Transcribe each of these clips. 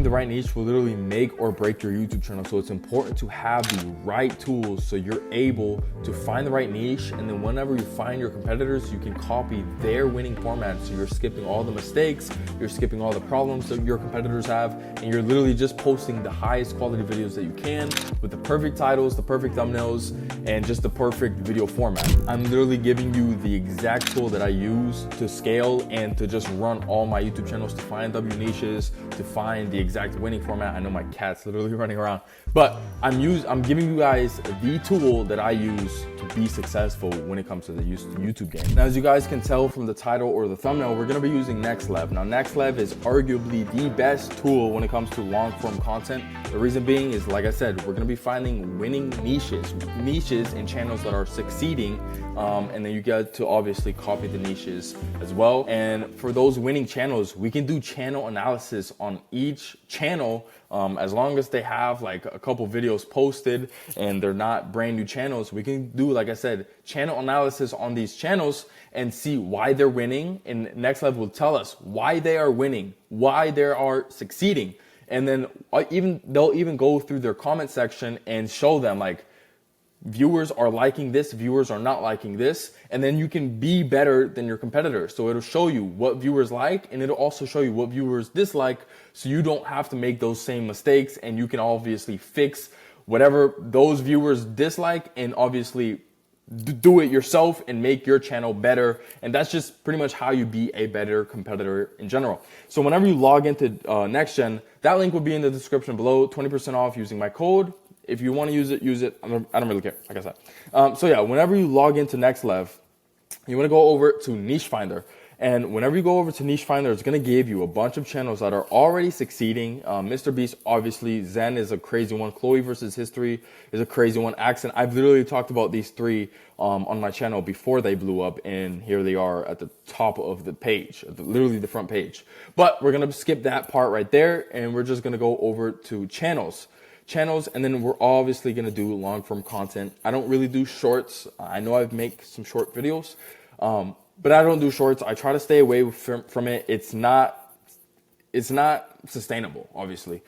the right niche will literally make or break your YouTube channel. So it's important to have the right tools so you're able to find the right niche, and then whenever you find your competitors, you can copy their winning format. So you're skipping all the mistakes, you're skipping all the problems that your competitors have, and you're literally just posting the highest quality videos that you can with the perfect titles, the perfect thumbnails, and just the perfect video format. I'm literally giving you the exact tool that I use to scale and to just run all my YouTube channels, to find W niches, to find the exact winning format. I know my cat's literally running around, but I'm giving you guys the tool that I use to be successful when it comes to the YouTube game. Now, as you guys can tell from the title or the thumbnail, we're gonna be using NexLev. Now, NexLev is arguably the best tool when it comes to long form content. The reason being is, like I said, we're gonna be finding winning niches and channels that are succeeding, and then you get to obviously copy the niches as well. And for those winning channels, we can do channel analysis on each channel, as long as they have like a couple videos posted and they're not brand new channels. We can do, like I said, channel analysis on these channels and see why they're winning, and NexLev will tell us why they are winning, why they are succeeding. And then they'll even go through their comment section and show them like, viewers are liking this, viewers are not liking this, and then you can be better than your competitors. So it'll show you what viewers like, and it'll also show you what viewers dislike, so you don't have to make those same mistakes, and you can obviously fix whatever those viewers dislike and obviously do it yourself and make your channel better. And that's just pretty much how you be a better competitor in general. So whenever you log into NextGen, that link will be in the description below, 20% off using my code. If you want to use it, use it. I don't really care, like I said. So yeah, whenever you log into NexLev, you want to go over to Niche Finder. And whenever you go over to Niche Finder, it's going to give you a bunch of channels that are already succeeding. Mr. Beast, obviously. Zen is a crazy one. Chloe versus History is a crazy one. Accent. I've literally talked about these three on my channel before they blew up. And here they are at the top of the page, literally the front page. But we're going to skip that part right there. And we're just going to go over to channels, and then we're obviously going to do long form content. I don't really do shorts. I know I make some short videos, but I don't do shorts. I try to stay away from it. It's not sustainable, obviously.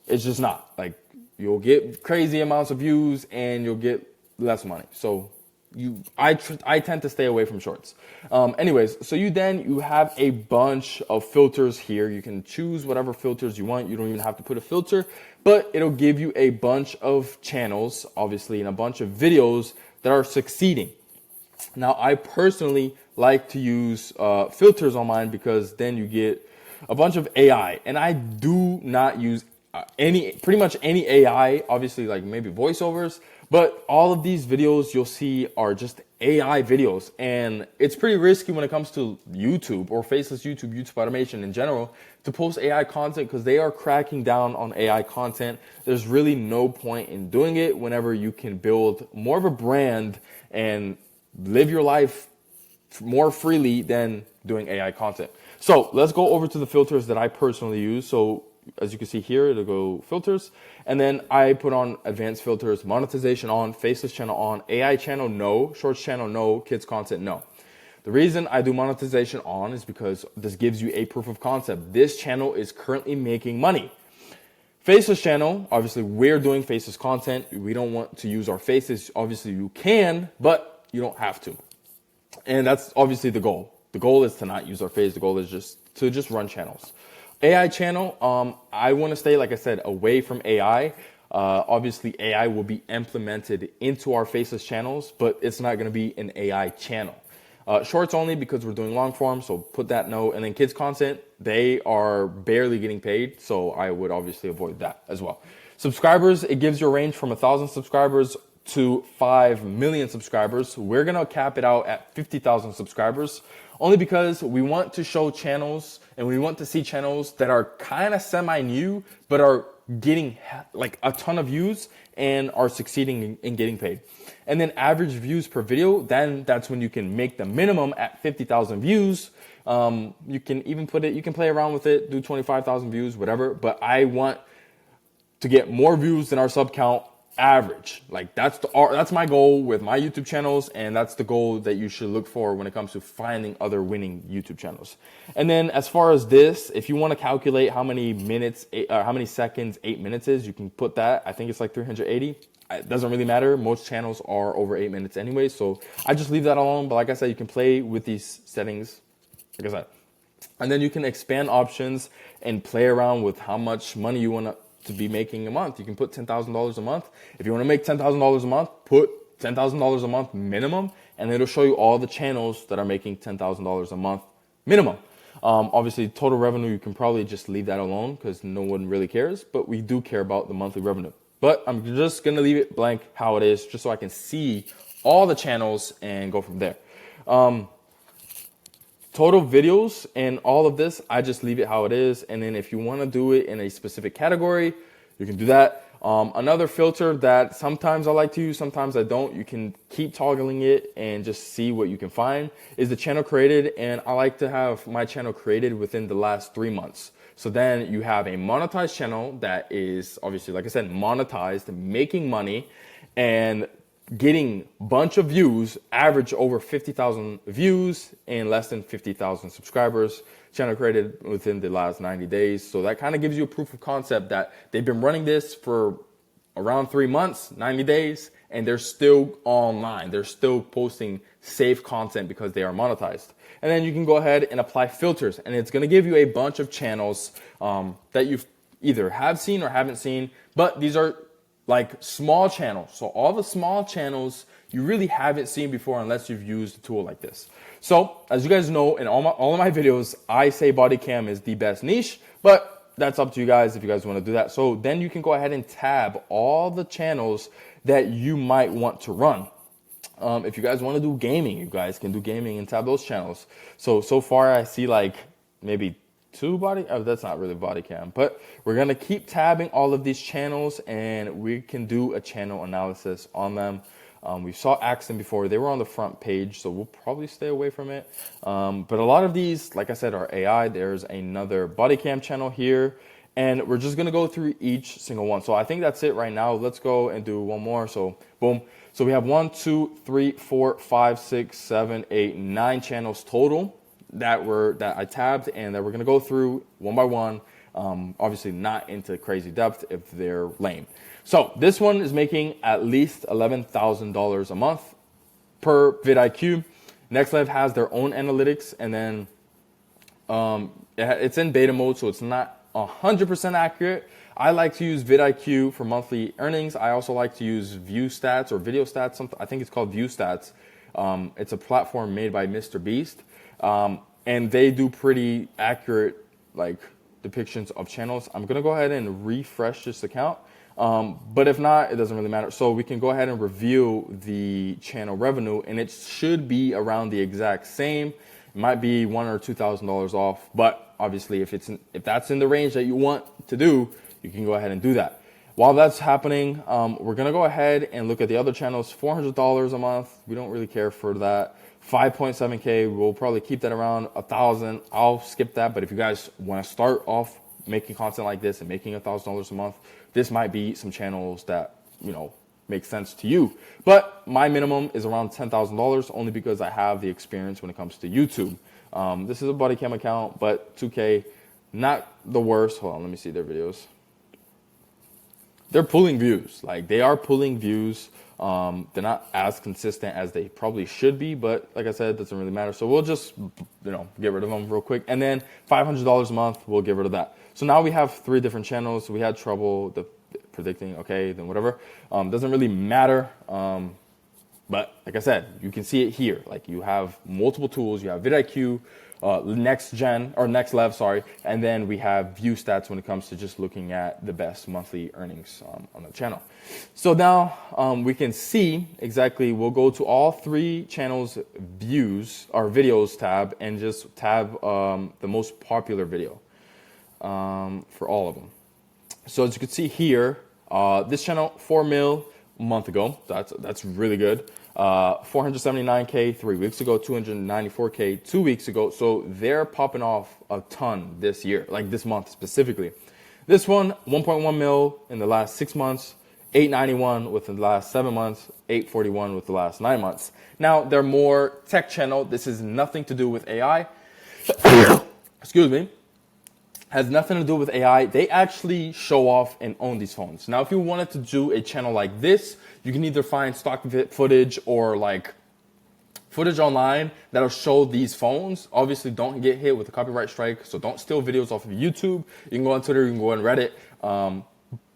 It's just not. Like, you'll get crazy amounts of views and you'll get less money. So I tend to stay away from shorts. Anyways, so you have a bunch of filters here. You can choose whatever filters you want. You don't even have to put a filter, but it'll give you a bunch of channels, obviously, and a bunch of videos that are succeeding. Now, I personally like to use filters on mine because then you get a bunch of AI, and I do not use pretty much any AI, obviously, like maybe voiceovers, but all of these videos you'll see are just AI videos, and it's pretty risky when it comes to YouTube or faceless YouTube automation in general to post AI content, because they are cracking down on AI content. There's really no point in doing it whenever you can build more of a brand and live your life more freely than doing AI content. So let's go over to the filters that I personally use. So as you can see here, it'll go filters, and then I put on advanced filters, monetization on, faceless channel on, AI channel no, shorts channel no, kids content no. The reason I do monetization on is because this gives you a proof of concept. This channel is currently making money. Faceless channel, obviously we're doing faceless content. We don't want to use our faces. Obviously you can, but you don't have to. And that's obviously the goal. The goal is to not use our face. The goal is just to run channels. AI channel, I want to stay, like I said, away from AI. Obviously, AI will be implemented into our faceless channels, but it's not going to be an AI channel. Shorts only because we're doing long form, so put that no. And then kids content, they are barely getting paid, so I would obviously avoid that as well. Subscribers, it gives you a range from 1,000 subscribers to 5 million subscribers. We're going to cap it out at 50,000 subscribers, only because we want to show channels and we want to see channels that are kind of semi-new but are getting like a ton of views and are succeeding in getting paid. And then average views per video, then that's when you can make the minimum at 50,000 views. You can even put it, you can play around with it, do 25,000 views, whatever. But I want to get more views than our sub count average. Like that's my goal with my YouTube channels, and that's the goal that you should look for when it comes to finding other winning YouTube channels. And then as far as this, if you want to calculate how many minutes, how many seconds 8 minutes is, you can put that. I think it's like 380. It doesn't really matter. Most channels are over 8 minutes anyway, so I just leave that alone. But like I said, you can play with these settings, like I said, and then you can expand options and play around with how much money you want to be making a month. You can put $10,000 a month. If you want to make $10,000 a month, put $10,000 a month minimum, and it'll show you all the channels that are making $10,000 a month minimum. Obviously, total revenue, you can probably just leave that alone because no one really cares, but we do care about the monthly revenue. But I'm just going to leave it blank how it is, just so I can see all the channels and go from there. Total videos and all of this, I just leave it how it is. And then if you want to do it in a specific category, you can do that. Another filter that sometimes I like to use, sometimes I don't, you can keep toggling it and just see what you can find, is the channel created. And I like to have my channel created within the last 3 months. So then you have a monetized channel that is obviously, like I said, monetized, making money, and getting a bunch of views, average over 50,000 views and less than 50,000 subscribers, channel created within the last 90 days. So that kind of gives you a proof of concept that they've been running this for around 3 months, 90 days, and they're still online. They're still posting safe content because they are monetized. And then you can go ahead and apply filters, and it's going to give you a bunch of channels that you've either have seen or haven't seen, but these are like small channels. So all the small channels you really haven't seen before unless you've used a tool like this. So as you guys know, in all of my videos, I say body cam is the best niche, but that's up to you guys if you guys want to do that. So then you can go ahead and tab all the channels that you might want to run. If you guys want to do gaming, you guys can do gaming and tab those channels. So far I see like maybe 2 body, oh, that's not really body cam, but we're going to keep tabbing all of these channels and we can do a channel analysis on them. We saw Accent before, they were on the front page, so we'll probably stay away from it. But a lot of these, like I said, are AI. There's another body cam channel here, and we're just going to go through each single one. So I think that's it right now. Let's go and do one more. So boom. So we have 1, 2, 3, 4, 5, 6, 7, 8, 9 channels total that I tabbed and that we're going to go through one by one. Obviously not into crazy depth if they're lame. So this one is making at least $11,000 a month per vidIQ. NexLev has their own analytics, and then it's in beta mode, so it's not 100% accurate. I like to use vidIQ for monthly earnings. I also like to use View Stats or Video Stats. I think it's called View Stats. It's a platform made by Mr. Beast. And they do pretty accurate like depictions of channels. I'm gonna go ahead and refresh this account, but if not, it doesn't really matter. So we can go ahead and review the channel revenue, and it should be around the exact same. It might be $1,000 or $2,000 off, but obviously if that's in the range that you want to do, you can go ahead and do that. While that's happening, we're gonna go ahead and look at the other channels. $400 a month, we don't really care for that. 5.7K, we'll probably keep that around 1,000. I'll skip that, but if you guys want to start off making content like this and making $1,000 a month, this might be some channels that, you know, make sense to you. But my minimum is around $10,000 only because I have the experience when it comes to YouTube. This is a body cam account, but 2K, not the worst. Hold on, let me see their videos. They're pulling views. Like, they are pulling views. They're not as consistent as they probably should be, but like I said, it doesn't really matter. So we'll just, you know, get rid of them real quick. And then $500 a month, we'll get rid of that. So now we have 3 different channels. We had trouble predicting, okay, then whatever. Doesn't really matter. But like I said, you can see it here. Like, you have multiple tools. You have vidIQ, NexLev, sorry, and then we have View Stats when it comes to just looking at the best monthly earnings on the channel. So now we can see exactly. We'll go to all 3 channels views or videos tab and just tab the most popular video for all of them. So as you can see here, this channel 4 mil a month ago. That's really good. 479K 3 weeks ago, 294K 2 weeks ago. So they're popping off a ton this year, like this month specifically. This one, 1.1 mil in the last 6 months, 891 within the last 7 months, 841 with the last 9 months. Now, they're more tech channel. This is nothing to do with AI. Excuse me. Has nothing to do with AI. They actually show off and own these phones. Now, if you wanted to do a channel like this, you can either find stock footage or like footage online that'll show these phones. Obviously, don't get hit with a copyright strike, so don't steal videos off of YouTube. You can go on Twitter, you can go on Reddit.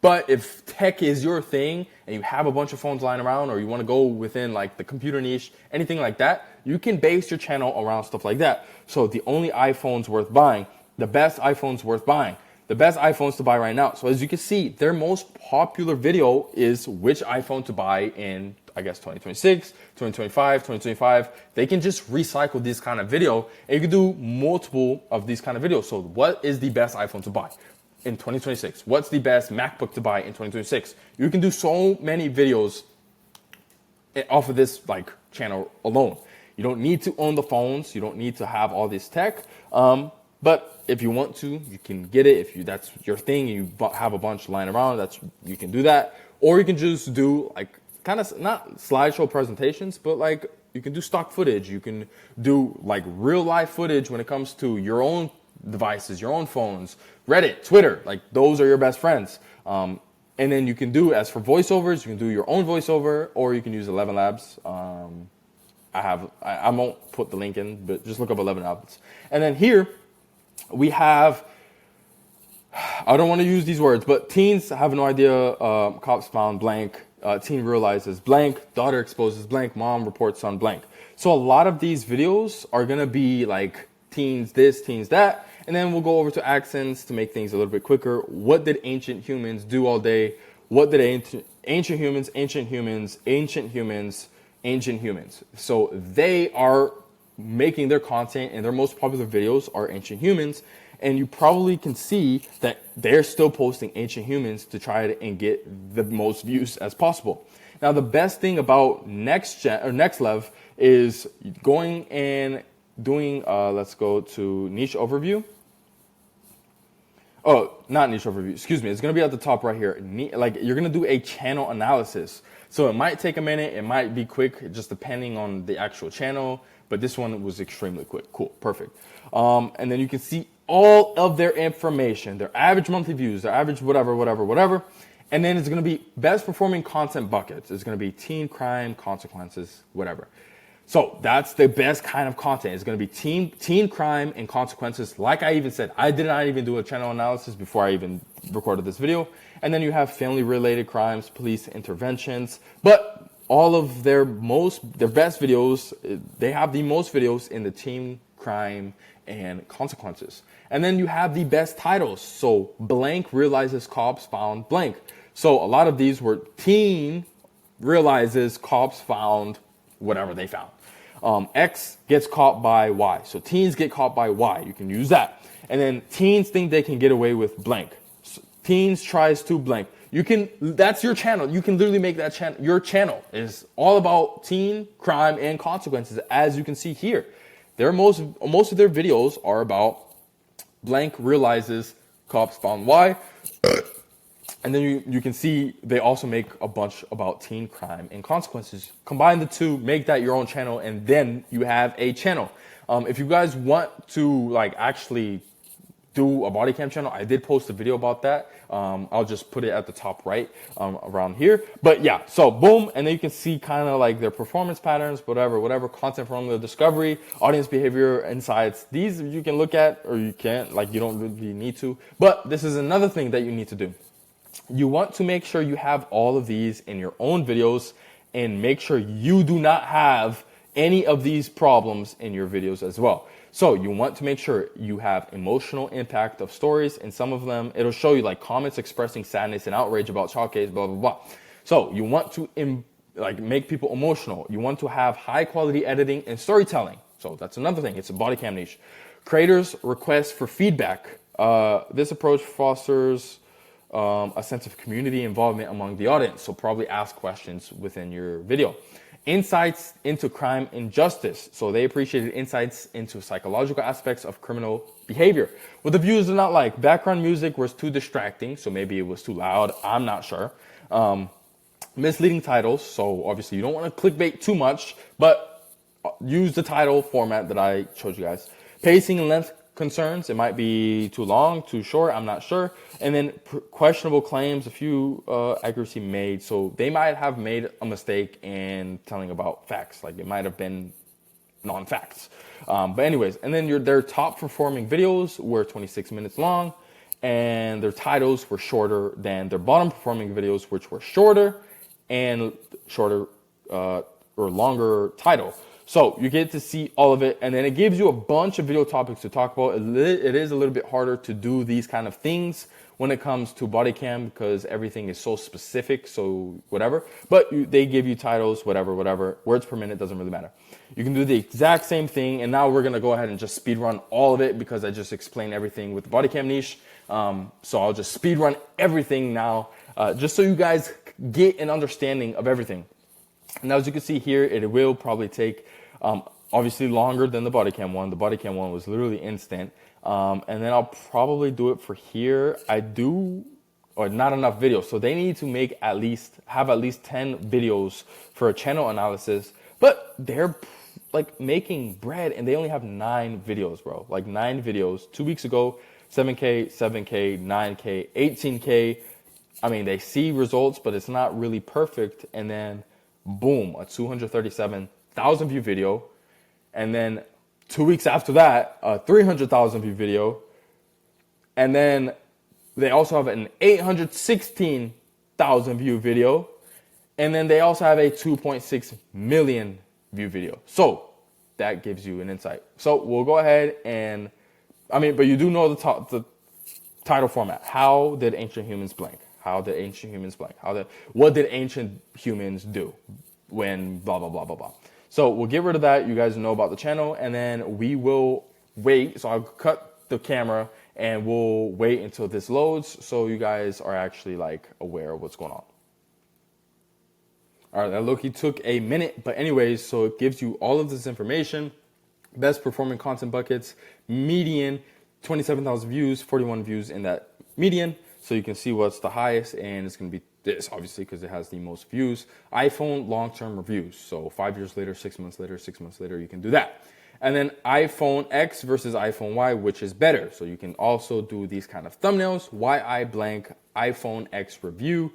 But if tech is your thing and you have a bunch of phones lying around, or you want to go within like the computer niche, anything like that, you can base your channel around stuff like that. So the only iPhones worth buying, the best iPhones worth buying, the best iPhones to buy right now. So as you can see, their most popular video is which iPhone to buy in, I guess, 2026, 2025, 2025. They can just recycle this kind of video, and you can do multiple of these kind of videos. So what is the best iPhone to buy in 2026? What's the best MacBook to buy in 2026? You can do so many videos off of this like channel alone. You don't need to own the phones. You don't need to have all this tech. But if you want to, you can get it. If that's your thing, and you have a bunch lying around, you can do that. Or you can just do like kind of not slideshow presentations, but like you can do stock footage. You can do like real life footage when it comes to your own devices, your own phones, Reddit, Twitter. Like those are your best friends. And then you can do, as for voiceovers, you can do your own voiceover, or you can use 11 Labs. I won't put the link in, but just look up 11 Labs. And then here we have, I don't want to use these words, but teens have no idea, cops found blank, teen realizes blank, daughter exposes blank, mom reports on blank. So a lot of these videos are going to be like teens this, teens that, and then we'll go over to accents to make things a little bit quicker. What did ancient humans do all day? What did ancient humans. So they are making their content, and their most popular videos are ancient humans. And you probably can see that they're still posting ancient humans to try and get the most views as possible. Now, the best thing about NexLev is going and doing, let's go to niche overview. Oh, not niche overview, excuse me. It's going to be at the top right here. Like you're going to do a channel analysis. So it might take a minute. It might be quick, just depending on the actual channel. But this one was extremely quick. Cool, perfect. And then you can see all of their information, their average monthly views, their average whatever. And then it's going to be best performing content buckets. It's going to be teen crime, consequences, whatever. So that's the best kind of content. It's going to be teen crime and consequences. Like I even said, I did not even do a channel analysis before I even recorded this video. And then you have family related crimes, police interventions, but all of their best videos, they have the most videos in the teen crime and consequences. And then you have the best titles. So blank realizes cops found blank. So a lot of these were teen realizes cops found whatever they found. X gets caught by Y. So teens get caught by Y. You can use that. And then teens think they can get away with blank. So teens tries to blank. That's your channel. You can literally make that channel. Your channel is all about teen crime and consequences, as you can see here. Most of their videos are about blank realizes cops found Y. And then you can see they also make a bunch about teen crime and consequences. Combine the two, make that your own channel, and then you have a channel. If you guys want to like actually do a body cam channel, I did post a video about that. I'll just put it at the top right around here. But yeah, so boom, and then you can see kind of like their performance patterns, whatever, content from the discovery, audience behavior, insights. These you can look at, or you can't, like you don't really need to. But this is another thing that you need to do. You want to make sure you have all of these in your own videos, and make sure you do not have any of these problems in your videos as well. So you want to make sure you have emotional impact of stories. And some of them, it'll show you like comments expressing sadness and outrage about child case, blah, blah, blah. So you want to make people emotional. You want to have high quality editing and storytelling. So that's another thing. It's a body cam niche. Creators request for feedback. This approach fosters a sense of community involvement among the audience. So probably ask questions within your video. Insights into crime and justice. So they appreciated insights into psychological aspects of criminal behavior. What the viewers did not like, background music was too distracting. So maybe it was too loud. I'm not sure. misleading titles. So obviously you don't want to clickbait too much, but use the title format that I showed you guys. Pacing and length concerns. It might be too long, too short. I'm not sure. And then questionable claims, a few accuracy made. So they might have made a mistake in telling about facts. Like it might have been non-facts. But anyways, and then their top performing videos were 26 minutes long, and their titles were shorter than their bottom performing videos, which were shorter and shorter or longer title. So you get to see all of it, and then it gives you a bunch of video topics to talk about. It is a little bit harder to do these kind of things when it comes to body cam because everything is so specific, so whatever. But they give you titles, whatever, words per minute, doesn't really matter. You can do the exact same thing, and now we're gonna go ahead and just speed run all of it because I just explained everything with the body cam niche. So I'll just speed run everything now, just so you guys get an understanding of everything. Now, as you can see here, it will probably take obviously longer than the body cam one. The body cam one was literally instant. And then I'll probably do it for here. Or not enough videos. So they need to have at least 10 videos for a channel analysis. But they're like making bread and they only have 9 videos, bro. Like 9 videos. 2 weeks ago, 7K, 7K, 9K, 18K. I mean, they see results, but it's not really perfect. And then boom, a 237,000 view video. And then 2 weeks after that, a 300,000 view video. And then they also have an 816,000 view video. And then they also have a 2.6 million view video. So that gives you an insight. So we'll go ahead and, but you do know the title format. How did ancient humans blank? How did ancient humans blank? What did ancient humans do when blah, blah, blah, blah, blah. So we'll get rid of that. You guys know about the channel, and then we will wait. So I'll cut the camera and we'll wait until this loads so you guys are actually like aware of what's going on. All right, that low-key took a minute, but anyways, so it gives you all of this information. Best performing content buckets, median, 27,000 views, 41 views in that median. So you can see what's the highest, and it's going to be this, obviously, because it has the most views. iPhone long-term reviews. So 5 years later, 6 months later, 6 months later, you can do that. And then iPhone X versus iPhone Y, which is better. So you can also do these kind of thumbnails. Why I blank iPhone X review,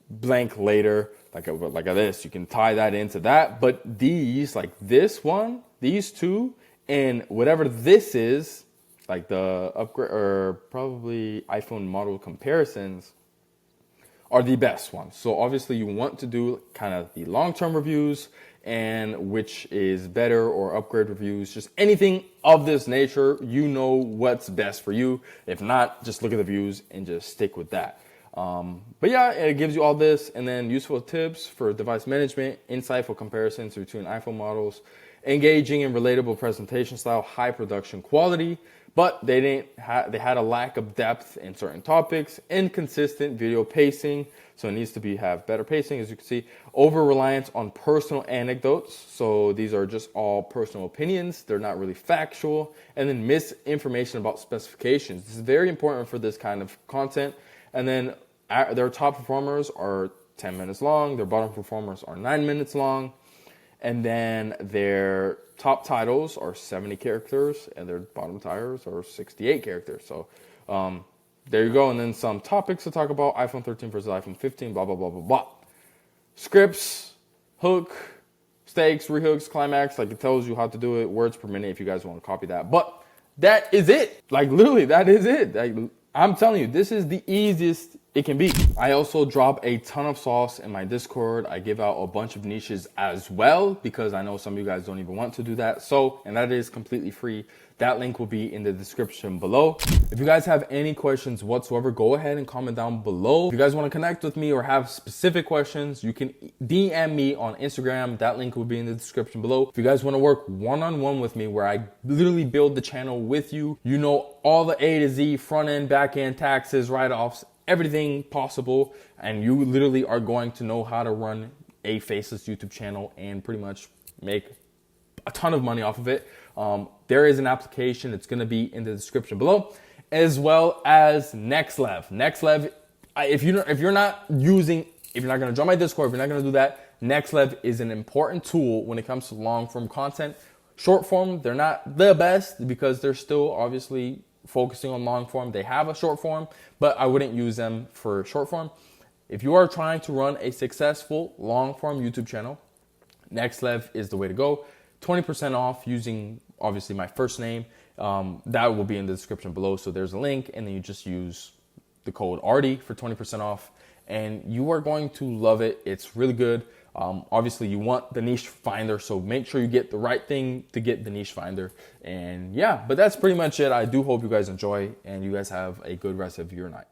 blank later, like this. You can tie that into that. But these, like this one, these two, and whatever this is, like the upgrade or probably iPhone model comparisons, are the best ones. So obviously you want to do kind of the long-term reviews and which is better, or upgrade reviews, just anything of this nature. You know what's best for you. If not, just look at the views and just stick with that. But yeah, it gives you all this, and then useful tips for device management, insightful comparisons between iPhone models, engaging and relatable presentation style, high production quality, but they had a lack of depth in certain topics, inconsistent video pacing, so it needs to have better pacing, as you can see, over reliance on personal anecdotes, so these are just all personal opinions, they're not really factual, and then misinformation about specifications. This is very important for this kind of content. And then their top performers are 10 minutes long, their bottom performers are 9 minutes long, and then their top titles are 70 characters, and their bottom titles are 68 characters. So there you go. And then some topics to talk about: iPhone 13 versus iPhone 15, blah, blah, blah, blah, blah. Scripts, hook, stakes, rehooks, climax, like it tells you how to do it, words per minute if you guys want to copy that. But that is it. Like literally, that is it. Like, I'm telling you, this is the easiest it can be. I also drop a ton of sauce in my Discord. I give out a bunch of niches as well, because I know some of you guys don't even want to do that. So, and that is completely free. That link will be in the description below. If you guys have any questions whatsoever, go ahead and comment down below. If you guys want to connect with me or have specific questions, you can DM me on Instagram. That link will be in the description below. If you guys want to work one-on-one with me, where I literally build the channel with you, you know all the A to Z, front end, back end, taxes, write-offs, everything possible, and you literally are going to know how to run a faceless YouTube channel and pretty much make a ton of money off of it. There is an application. It's going to be in the description below, as well as NexLev. NexLev, if you're not using if you're not going to join my Discord, if you're not going to do that, NexLev is an important tool when it comes to long form content. Short form, they're not the best because they're still obviously focusing on long form. They have a short form, but I wouldn't use them for short form. If you are trying to run a successful long form YouTube channel, NexLev is the way to go. 20% off using obviously my first name. That will be in the description below. So there's a link, and then you just use the code Ardi for 20% off, and you are going to love it. It's really good. Obviously you want the niche finder, so make sure you get the right thing to get the niche finder. And yeah, but that's pretty much it. I do hope you guys enjoy, and you guys have a good rest of your night.